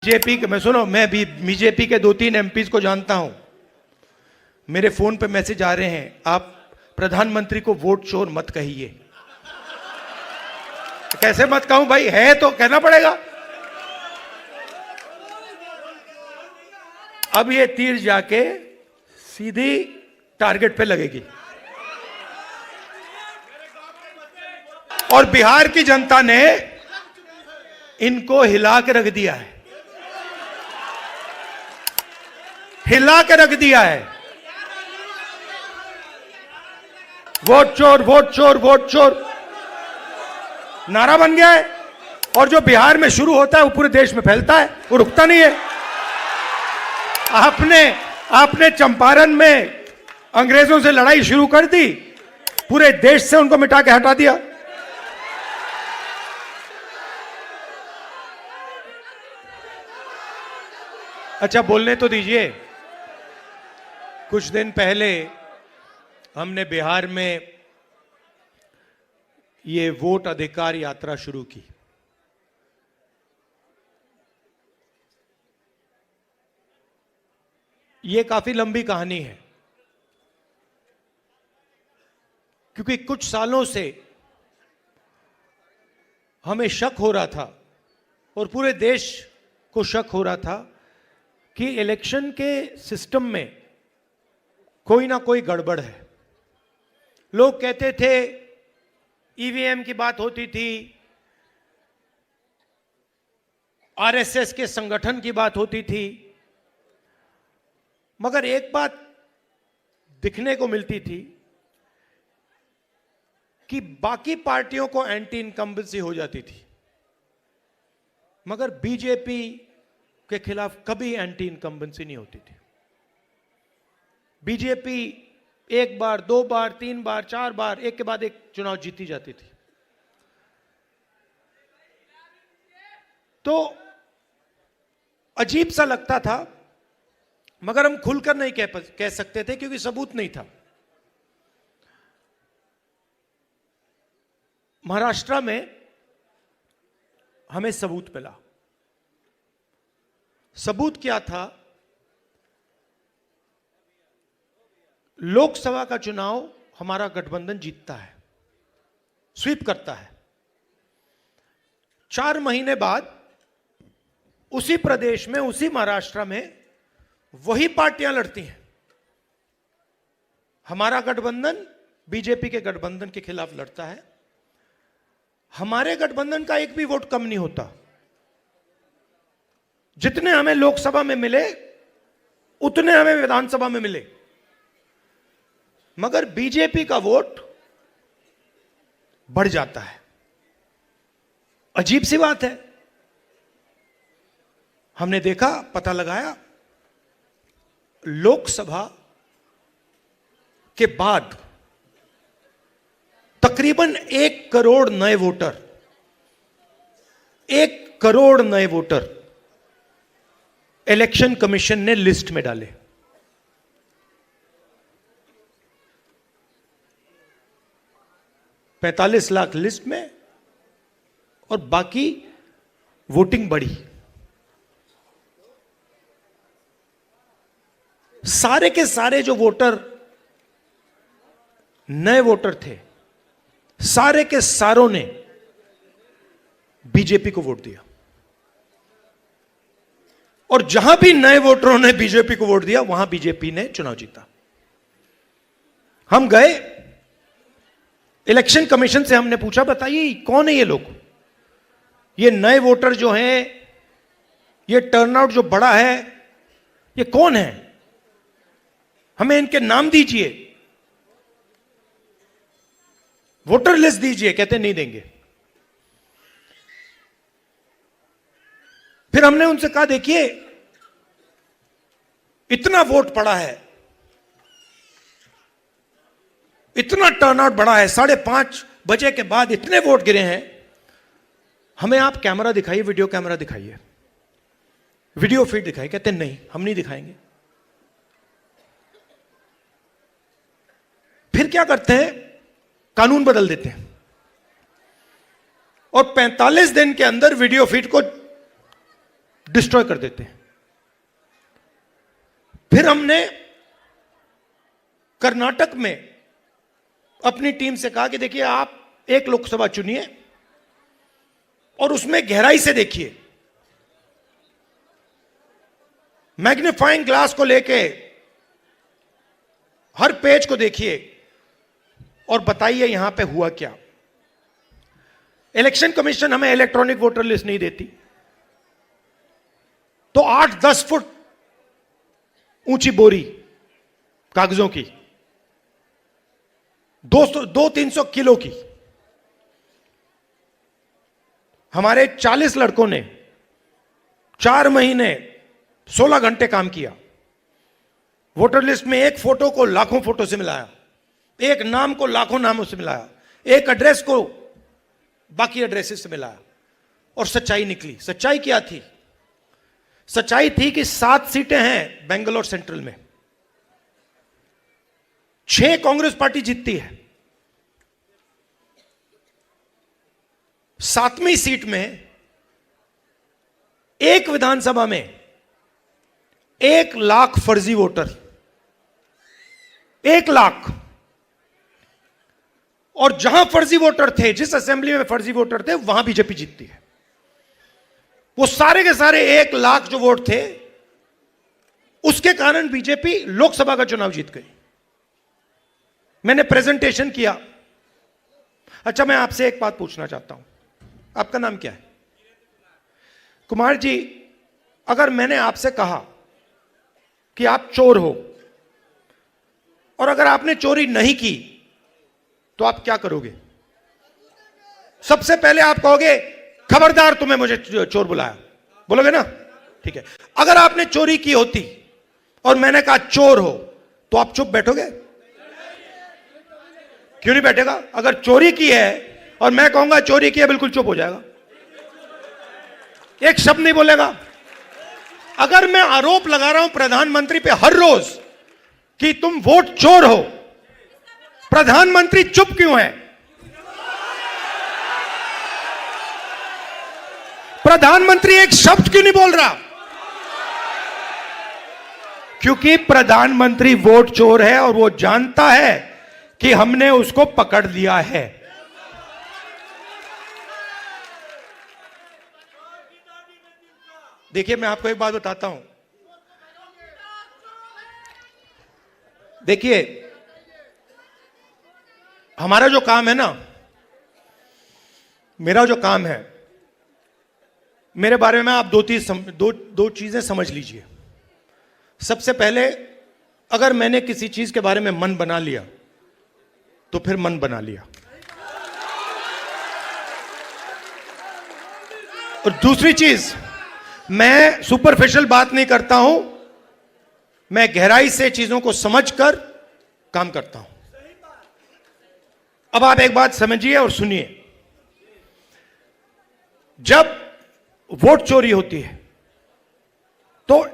BJP के मैं सुनो, मैं भी बीजेपी के 2-3 एमपीज को जानता हूं। मेरे फोन पे मैसेज आ रहे हैं, आप प्रधानमंत्री को वोट चोर मत कहिए। कैसे मत कहूं भाई, है तो कहना पड़ेगा। अब ये तीर जाके सीधी टारगेट पे लगेगी और बिहार की जनता ने इनको हिला के रख दिया है, हिला के रख दिया है। वोट चोर, वोट चोर, वोट चोर नारा बन गया है। और जो बिहार में शुरू होता है वो पूरे देश में फैलता है, वो रुकता नहीं है। आपने चंपारण में अंग्रेजों से लड़ाई शुरू कर दी, पूरे देश से उनको मिटा के हटा दिया। अच्छा बोलने तो दीजिए। कुछ दिन पहले हमने बिहार में ये वोट अधिकार यात्रा शुरू की। ये काफी लंबी कहानी है, क्योंकि कुछ सालों से हमें शक हो रहा था और पूरे देश को शक हो रहा था कि इलेक्शन के सिस्टम में कोई ना कोई गड़बड़ है। लोग कहते थे ईवीएम की बात होती थी, आरएसएस के संगठन की बात होती थी, मगर एक बात दिखने को मिलती थी कि बाकी पार्टियों को एंटी इनकम्बेंसी हो जाती थी, मगर बीजेपी के खिलाफ कभी एंटी इनकम्बेंसी नहीं होती थी। बीजेपी 1 बार, 2 बार, 3 बार, 4 बार, एक के बाद एक चुनाव जीती जाती थी। तो अजीब सा लगता था, मगर हम खुलकर नहीं कह सकते थे क्योंकि सबूत नहीं था। महाराष्ट्र में हमें सबूत मिला। सबूत क्या था? लोकसभा का चुनाव हमारा गठबंधन जीतता है, स्वीप करता है। 4 महीने बाद उसी प्रदेश में, उसी महाराष्ट्र में वही पार्टियां लड़ती हैं। हमारा गठबंधन बीजेपी के गठबंधन के खिलाफ लड़ता है। हमारे गठबंधन का एक भी वोट कम नहीं होता। जितने हमें लोकसभा में मिले उतने हमें विधानसभा में मिले, मगर बीजेपी का वोट बढ़ जाता है। अजीब सी बात है। हमने देखा, पता लगाया, लोकसभा के बाद तकरीबन 1 करोड़ नए वोटर, 1 करोड़ नए वोटर इलेक्शन कमीशन ने लिस्ट में डाले। $45 लाख लिस्ट में और बाकी वोटिंग बढ़ी। सारे के सारे जो वोटर नए वोटर थे, सारे के सारों ने बीजेपी को वोट दिया। और जहां भी नए वोटरों ने बीजेपी को वोट दिया, वहां बीजेपी ने चुनाव जीता। हम गए इलेक्शन कमीशन से, हमने पूछा, बताइए कौन है ये लोग, ये नए वोटर जो हैं, ये टर्नआउट जो बड़ा है, ये कौन है? हमें इनके नाम दीजिए, वोटर लिस्ट दीजिए। कहते नहीं देंगे। फिर हमने उनसे कहा, देखिए इतना वोट पड़ा है, इतना टर्नआउट बढ़ा है, 5:30 बजे के बाद इतने वोट गिरे हैं, हमें आप कैमरा दिखाइए, वीडियो कैमरा दिखाइए, वीडियो फीड दिखाइए। कहते नहीं, हम नहीं दिखाएंगे। फिर क्या करते हैं, कानून बदल देते हैं और 45 दिन के अंदर वीडियो फीड को डिस्ट्रॉय कर देते हैं। फिर हमने कर्नाटक में अपनी टीम से कहा कि देखिए आप एक लोकसभा चुनिए और उसमें गहराई से देखिए, मैग्नीफाइंग ग्लास को लेके हर पेज को देखिए और बताइए यहां पे हुआ क्या। इलेक्शन कमीशन हमें इलेक्ट्रॉनिक वोटर लिस्ट नहीं देती, तो 8-10 फुट ऊंची बोरी कागजों की, 200-300 किलो की, हमारे 40 लड़कों ने 4 महीने 16 घंटे काम किया। वोटर लिस्ट में एक फोटो को लाखों फोटो से मिलाया, एक नाम को लाखों नामों से मिलाया, एक एड्रेस को बाकी एड्रेसेस से मिलाया, और सच्चाई निकली। सच्चाई क्या थी? सच्चाई थी कि 7 सीटें हैं बेंगलोर सेंट्रल में, 6 कांग्रेस पार्टी जीतती है। 7वीं सीट में एक विधानसभा में 1 लाख फर्जी वोटर, 1 लाख। और जहां फर्जी वोटर थे, जिस असेंबली में फर्जी वोटर थे, वहां बीजेपी जीतती है। वो सारे के सारे 1 लाख जो वोट थे, उसके कारण बीजेपी लोकसभा का चुनाव जीत गई। मैंने प्रेजेंटेशन किया। अच्छा, मैं आपसे एक बात पूछना चाहता हूं, आपका नाम क्या है? कुमार जी, अगर मैंने आपसे कहा कि आप चोर हो और अगर आपने चोरी नहीं की तो आप क्या करोगे? सबसे पहले आप कहोगे खबरदार तुम्हें मुझे चोर बुलाया, बोलोगे ना? ठीक है। अगर आपने चोरी की होती और मैंने कहा चोर हो, तो आप चुप बैठोगे? क्यों नहीं बैठेगा? अगर चोरी की है और मैं कहूंगा चोरी की है, बिल्कुल चुप हो जाएगा, एक शब्द नहीं बोलेगा। अगर मैं आरोप लगा रहा हूं प्रधानमंत्री पे हर रोज कि तुम वोट चोर हो, प्रधानमंत्री चुप क्यों है? प्रधानमंत्री एक शब्द क्यों नहीं बोल रहा? क्योंकि प्रधानमंत्री वोट चोर है और वो जानता है कि हमने उसको पकड़ लिया है। देखिए, मैं आपको एक बात बताता हूं। देखिए, हमारा जो काम है ना, मेरा जो काम है, मेरे बारे में आप दो चीजें समझ लीजिए। सबसे पहले, अगर मैंने किसी चीज के बारे में मन बना लिया तो फिर मन बना लिया। और दूसरी चीज, मैं सुपरफिशियल बात नहीं करता हूं, मैं गहराई से चीजों को समझकर काम करता हूं। अब आप एक बात समझिए और सुनिए। जब वोट चोरी होती है तो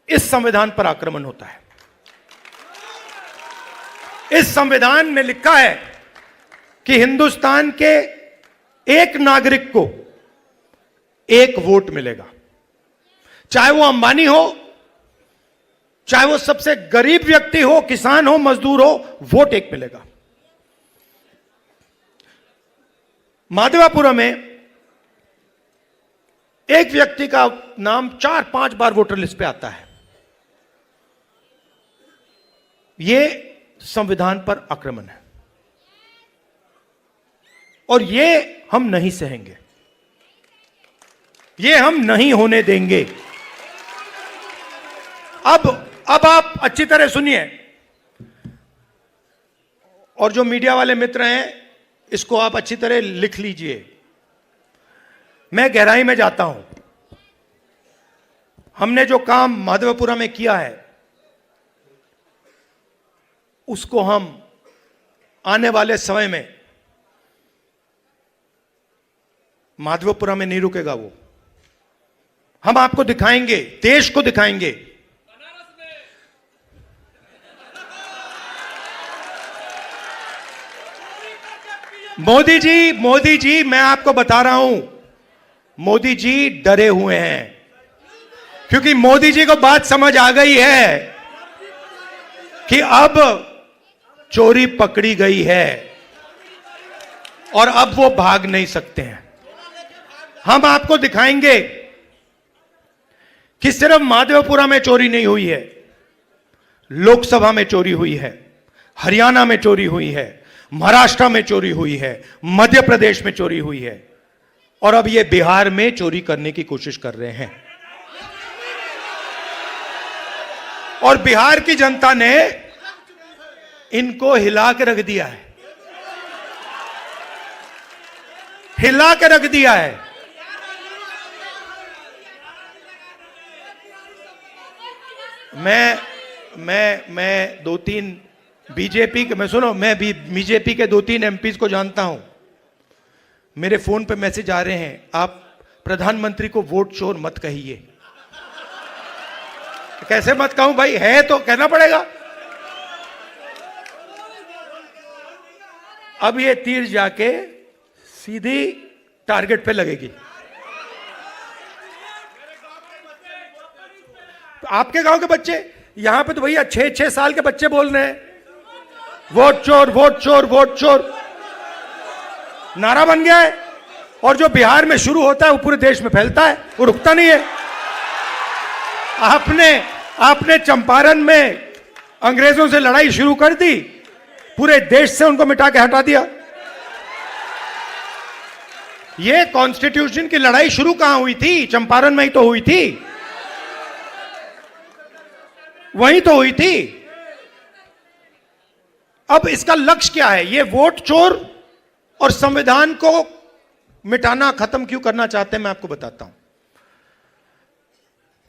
इस संविधान पर आक्रमण होता है। इस संविधान में लिखा है कि हिंदुस्तान के एक नागरिक को 1 वोट मिलेगा, चाहे वो अंबानी हो, चाहे वो सबसे गरीब व्यक्ति हो, किसान हो, मजदूर हो, वोट 1 मिलेगा। माधवापुरम में एक व्यक्ति का नाम 4-5 बार वोटर लिस्ट पे आता है। यह संविधान पर आक्रमण है और यह हम नहीं सहेंगे, यह हम नहीं होने देंगे। अब आप अच्छी तरह सुनिए, और जो मीडिया वाले मित्र हैं, इसको आप अच्छी तरह लिख लीजिए। मैं गहराई में जाता हूं। हमने जो काम माधवपुरा में किया है, उसको हम आने वाले समय में, माधवपुरा में नहीं रुकेगा वो, हम आपको दिखाएंगे, देश को दिखाएंगे। मोदी जी, मैं आपको बता रहा हूं, मोदी जी डरे हुए हैं। क्योंकि मोदी जी को बात समझ आ गई है कि अब चोरी पकड़ी गई है और अब वो भाग नहीं सकते हैं। हम आपको दिखाएंगे कि सिर्फ माधवपुरा में चोरी नहीं हुई है, लोकसभा में चोरी हुई है, हरियाणा में चोरी हुई है, महाराष्ट्र में चोरी हुई है, मध्य प्रदेश में चोरी हुई है और अब ये बिहार में चोरी करने की कोशिश कर रहे हैं। और बिहार की जनता ने इनको हिला के रख दिया है, हिला के रख दिया है। मैं दो तीन बीजेपी के, मैं सुनो, मैं भी बीजेपी के 2-3 एमपीज को जानता हूं। मेरे फोन पे मैसेज आ रहे हैं, आप प्रधानमंत्री को वोट चोर मत कहिए। कैसे मत कहूं भाई, है तो कहना पड़ेगा। अब ये तीर जाके सीधी टारगेट पे लगेगी। आपके गांव के बच्चे, यहां पे तो भैया 6-6 साल के बच्चे बोल रहे हैं वोट चोर वोट चोर वोट चोर, नारा बन गया है। और जो बिहार में शुरू होता है वो पूरे देश में फैलता है, वो रुकता नहीं है। आपने चंपारण में अंग्रेजों से लड़ाई शुरू कर दी, पूरे देश से उनको मिटा के हटा दिया। ये कॉन्स्टिट्यूशन की लड़ाई शुरू कहां हुई थी? चंपारण में ही तो हुई थी, वहीं तो हुई थी। अब इसका लक्ष्य क्या है? ये वोट चोर और संविधान को मिटाना, खत्म क्यों करना चाहते हैं, मैं आपको बताता हूं।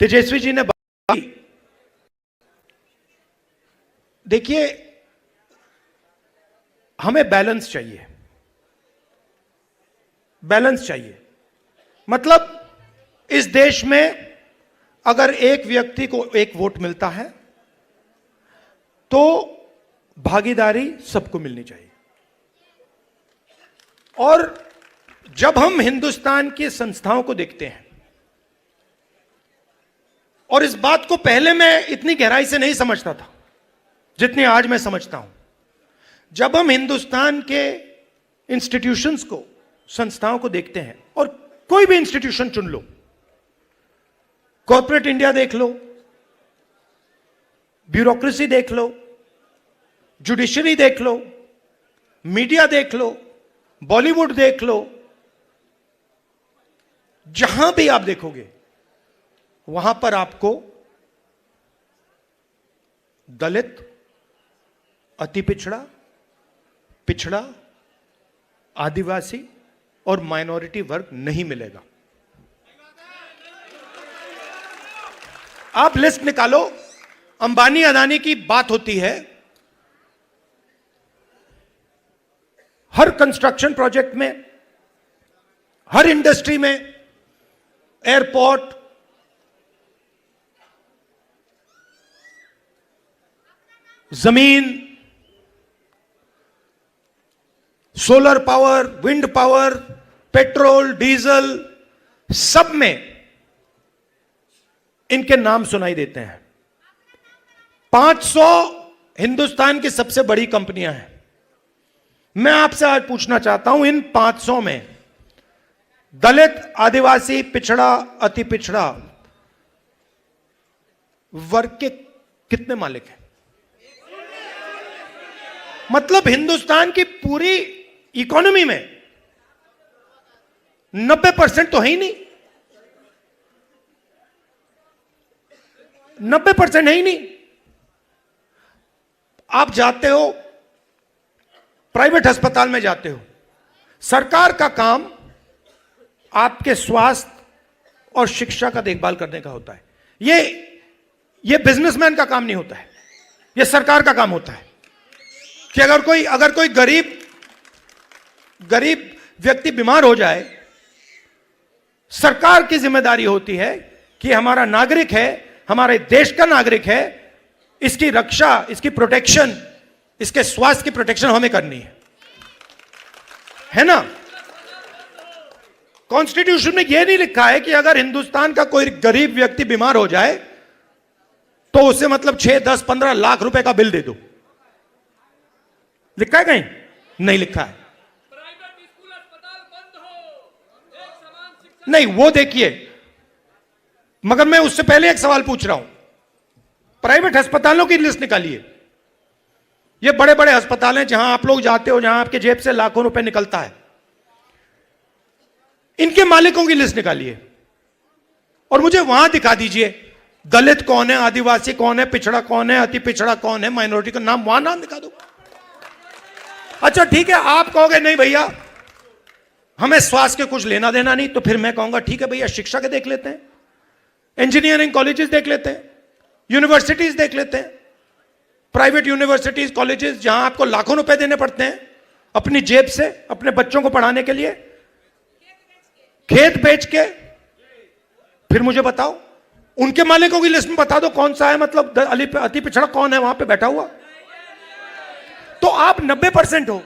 तेजस्वी जी ने बात, देखिए हमें बैलेंस चाहिए, बैलेंस चाहिए। मतलब इस देश में अगर एक व्यक्ति को एक वोट मिलता है तो भागीदारी सबको मिलनी चाहिए। और जब हम हिंदुस्तान की संस्थाओं को देखते हैं, और इस बात को पहले मैं इतनी गहराई से नहीं समझता था जितनी आज मैं समझता हूं, जब हम हिंदुस्तान के इंस्टीट्यूशंस को, संस्थाओं को देखते हैं, और कोई भी इंस्टीट्यूशन चुन लो, कॉर्पोरेट इंडिया देख लो, ब्यूरोक्रेसी देख लो, जुडिशरी देख लो, मीडिया देख लो, बॉलीवुड देख लो, जहां भी आप देखोगे वहां पर आपको दलित, अति पिछड़ा, पिछड़ा, आदिवासी और माइनॉरिटी वर्ग नहीं मिलेगा। आप लिस्ट निकालो, अंबानी अदानी की बात होती है, हर कंस्ट्रक्शन प्रोजेक्ट में, हर इंडस्ट्री में, एयरपोर्ट, जमीन, solar power, wind power, petrol, diesel, सब में इनके नाम सुनाई देते हैं। 500 हिंदुस्तान की सबसे बड़ी कंपनियां हैं। मैं आपसे आज पूछना चाहता हूं, इन 500 में दलित, आदिवासी, पिछड़ा, अति पिछड़ा वर्ग के कितने मालिक हैं? मतलब हिंदुस्तान की पूरी इकोनॉमी में 90% तो है ही नहीं, 90% है ही नहीं। आप जाते हो प्राइवेट अस्पताल में, जाते हो, सरकार का काम आपके स्वास्थ्य और शिक्षा का देखभाल करने का होता है। ये बिजनेसमैन का काम नहीं होता है, ये सरकार का काम होता है। कि अगर कोई गरीब व्यक्ति बीमार हो जाए, सरकार की जिम्मेदारी होती है कि हमारा नागरिक है, हमारे देश का नागरिक है, इसकी रक्षा, इसकी प्रोटेक्शन, इसके स्वास्थ्य की प्रोटेक्शन हमें करनी है ना। कॉन्स्टिट्यूशन में यह नहीं लिखा है कि अगर हिंदुस्तान का कोई गरीब व्यक्ति बीमार हो जाए तो उसे मतलब 6, 10, 15 लाख रुपए का बिल दे दो। लिखा है कहीं? नहीं लिखा है। प्राइवेट स्कूल अस्पताल बंद हो, एक समान शिक्षा। नहीं, वो देखिए, मगर मैं उससे पहले एक सवाल पूछ रहा हूं। प्राइवेट अस्पतालों की लिस्ट निकालिए। ये बड़े बड़े अस्पताल हैं जहां आप लोग जाते हो, जहां आपके जेब से लाखों रुपए निकलता है। इनके मालिकों की लिस्ट निकालिए और मुझे वहां दिखा दीजिए दलित कौन है, आदिवासी कौन है, पिछड़ा कौन है, अति पिछड़ा कौन है, माइनॉरिटी का नाम, वहां नाम दिखा दो। अच्छा ठीक है, आप कहोगे नहीं भैया हमें स्वास्थ्य के कुछ लेना देना नहीं, तो फिर मैं कहूंगा ठीक है भैया शिक्षा के देख लेते हैं, इंजीनियरिंग कॉलेजेस देख लेते हैं, यूनिवर्सिटीज देख लेते हैं। प्राइवेट यूनिवर्सिटीज कॉलेजेस जहां आपको लाखों रुपए देने पड़ते हैं अपनी जेब से अपने बच्चों को पढ़ाने के लिए, खेत बेच के। फिर मुझे बताओ उनके मालिकों की लिस्ट में बता दो कौन सा है, मतलब अति पिछड़ा कौन है वहां पे बैठा हुआ। तो आप 90% हो।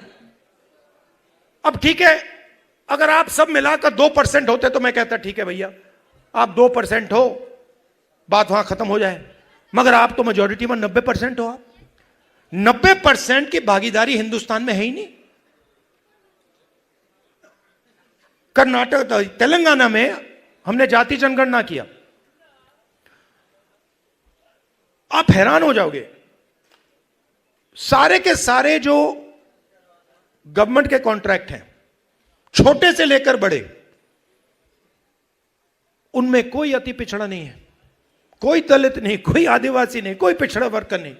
अब ठीक है, अगर आप सब मिलाकर 2% होते तो मैं कहता ठीक है भैया आप 2% हो, बात वहां खत्म हो जाए। मगर आप तो मेजोरिटी में 90% हो। आप 90% की भागीदारी हिंदुस्तान में है ही नहीं। कर्नाटक, तेलंगाना में हमने जाति जनगणना किया, आप हैरान हो जाओगे। सारे के सारे जो गवर्नमेंट के कॉन्ट्रैक्ट हैं, छोटे से लेकर बड़े, उनमें कोई अति पिछड़ा नहीं है, कोई दलित नहीं, कोई आदिवासी नहीं, कोई पिछड़ा वर्ग का नहीं।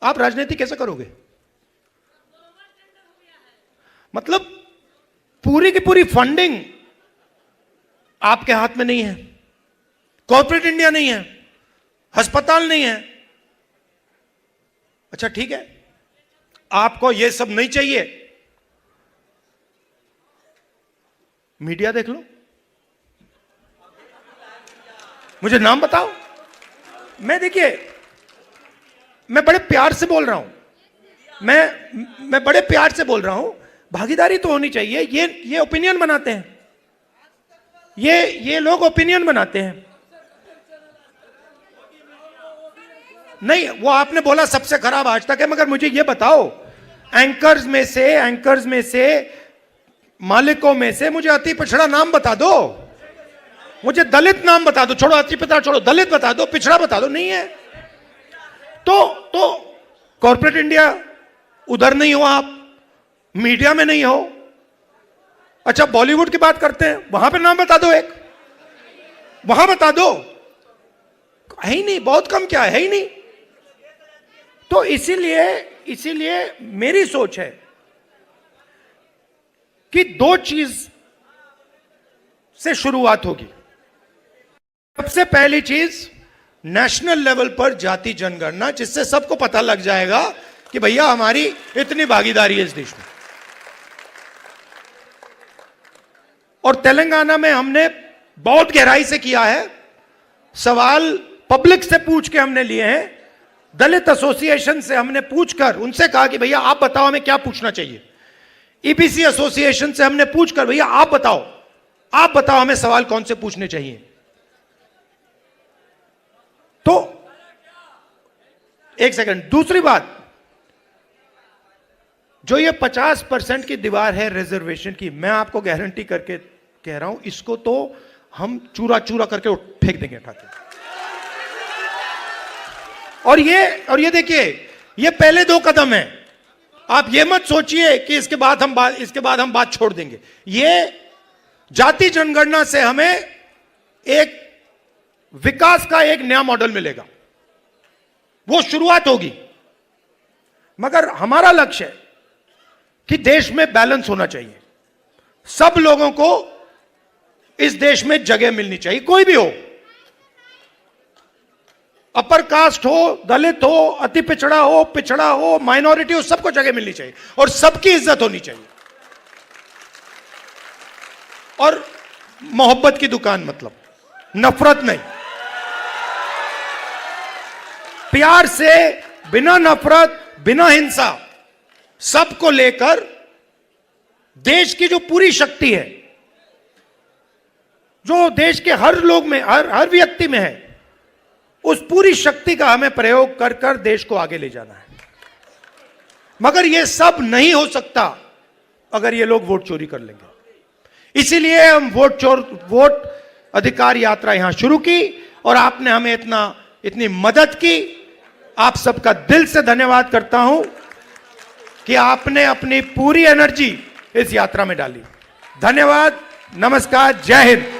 आप राजनीति कैसे करोगे? मतलब पूरी की पूरी फंडिंग आपके हाथ में नहीं है, कॉर्पोरेट इंडिया नहीं है, अस्पताल नहीं है। अच्छा ठीक है, आपको यह सब नहीं चाहिए, मीडिया देख लो, मुझे नाम बताओ। मैं देखिए, मैं बड़े प्यार से बोल रहा हूं, मैं बड़े प्यार से बोल रहा हूं, भागीदारी तो होनी चाहिए। ये ओपिनियन बनाते हैं, ये लोग ओपिनियन बनाते हैं। नहीं, वो आपने बोला सबसे खराब आज तक है, मगर मुझे ये बताओ एंकर्स में से मालिकों में से मुझे अति पिछड़ा नाम बता दो, मुझे दलित नाम बता दो, छोड़ो अति पिछड़ा छोड़ो, दलित बता दो, पिछड़ा बता दो। नहीं है तो कॉर्पोरेट इंडिया उधर नहीं हो, आप मीडिया में नहीं हो। अच्छा बॉलीवुड की बात करते हैं, वहां पे नाम बता दो, एक वहां बता दो, है ही नहीं, बहुत कम, क्या है ही नहीं। तो इसीलिए मेरी सोच है कि दो चीज से शुरुआत होगी। सबसे पहली चीज नेशनल लेवल पर जाति जनगणना, जिससे सबको पता लग जाएगा कि भैया हमारी इतनी भागीदारी है इस देश में। और तेलंगाना में हमने बहुत गहराई से किया है, सवाल पब्लिक से पूछ के हमने लिए हैं, दलित एसोसिएशन से हमने पूछकर उनसे कहा कि भैया आप बताओ हमें क्या पूछना चाहिए। ईबीसी एसोसिएशन से हमने पूछकर भैया आप बताओ हमें सवाल कौन से पूछने चाहिए। तो एक सेकंड, दूसरी बात, जो ये 50% की दीवार है रिजर्वेशन की, मैं आपको गारंटी करके कह रहा हूं, इसको तो हम चूरा चूरा करके फेंक देंगे उठा के। और ये देखिए, ये पहले 2 कदम हैं। आप ये मत सोचिए कि इसके बाद हम बात छोड़ देंगे। ये जाति जनगणना से हमें एक विकास का एक नया मॉडल मिलेगा, वो शुरुआत होगी। मगर हमारा लक्ष्य है कि देश में बैलेंस होना चाहिए, सब लोगों को इस देश में जगह मिलनी चाहिए, कोई भी हो, अपर कास्ट हो, दलित हो, अति पिछड़ा हो, माइनॉरिटी हो, सबको जगह मिलनी चाहिए और सबकी इज्जत होनी चाहिए। और मोहब्बत की दुकान, मतलब नफरत नहीं, प्यार से, बिना नफरत, बिना हिंसा, सबको लेकर देश की जो पूरी शक्ति है, जो देश के हर लोग में, हर व्यक्ति में है, उस पूरी शक्ति का हमें प्रयोग कर कर देश को आगे ले जाना है। मगर यह सब नहीं हो सकता अगर ये लोग वोट चोरी कर लेंगे। इसीलिए हम वोट अधिकार यात्रा यहां शुरू की और आपने हमें इतनी मदद की। आप सबका दिल से धन्यवाद करता हूं कि आपने अपनी पूरी एनर्जी इस यात्रा में डाली। धन्यवाद, नमस्कार, जय हिंद।